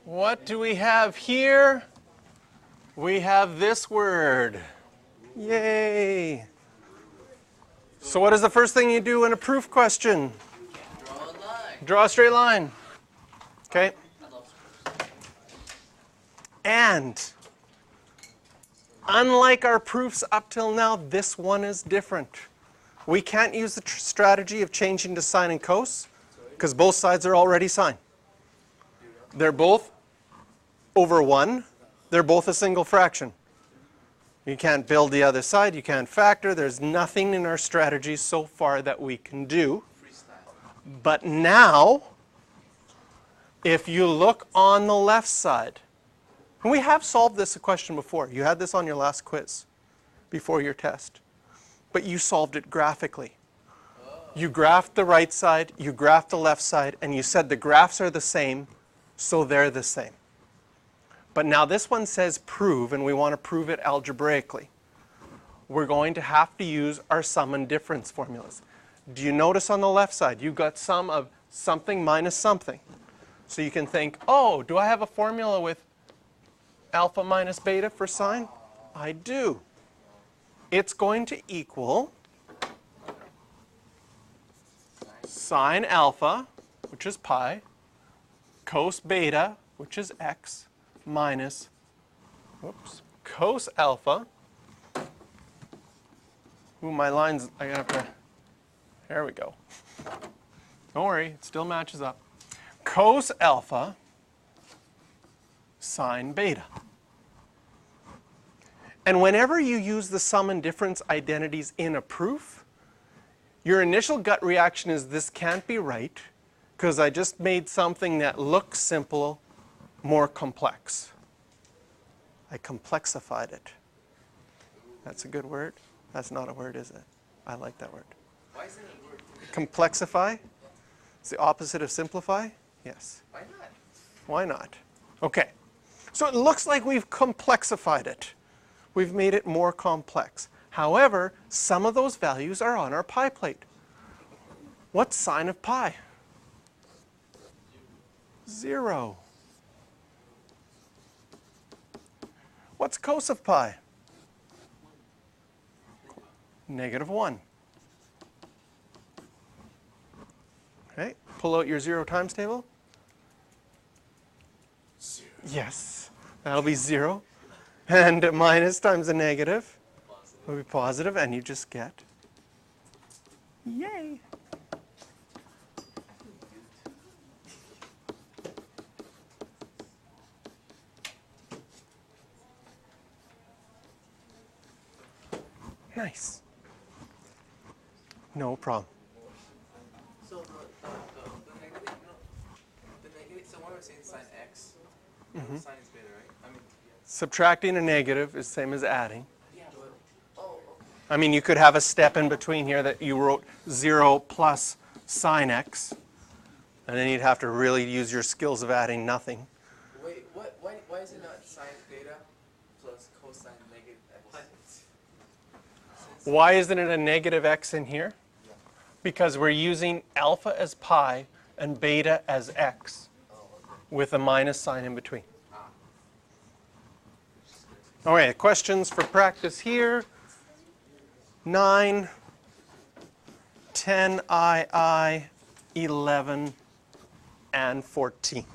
What do we have here? We have this word. Yay! So what is the first thing you do in a proof question? Draw a line. Draw a straight line. Okay? And unlike our proofs up till now, this one is different. We can't use the strategy of changing to sine and cos because both sides are already sine. They're both over 1. They're both a single fraction. You can't build the other side. You can't factor. There's nothing in our strategy so far that we can do. But now, if you look on the left side, and we have solved this question before. You had this on your last quiz before your test. But you solved it graphically. You graphed the right side, you graphed the left side, and you said the graphs are the same, so they're the same. But now this one says prove, and we want to prove it algebraically. We're going to have to use our sum and difference formulas. Do you notice on the left side, you've got sum of something minus something. So you can think, oh, do I have a formula with alpha minus beta for sine? I do. It's going to equal sine alpha, which is pi, cos beta, which is x, minus, cos alpha. Ooh, my lines, I have to, there we go. Don't worry, it still matches up. Cos alpha sine beta. And whenever you use the sum and difference identities in a proof, your initial gut reaction is this can't be right because I just made something that looks simple more complex. I complexified it. That's a good word? That's not a word, is it? I like that word. Why isn't it a word? Complexify? It's the opposite of simplify? Yes. Why not? Why not? Okay. So it looks like we've complexified it. We've made it more complex. However, some of those values are on our pi plate. What's sine of pi? 0. What's cos of pi? -1. Okay, pull out your 0 times table. 0. Yes, that'll be 0. And a minus times a negative will be positive, and you just get, yay. Nice. No problem. So the negative, so what am I saying, sine x? Sine is beta, right? I mean, Subtracting a negative is the same as adding. yeah, but, oh, okay. I mean, you could have a step in between here that you wrote 0 plus sine x, and then you'd have to really use your skills of adding nothing. Wait, why is it not sine beta plus cosine negative x? Why isn't it a negative x in here? Because we're using alpha as pi and beta as x with a minus sign in between. Okay, questions for practice here. 9, 10 II, 11, and 14.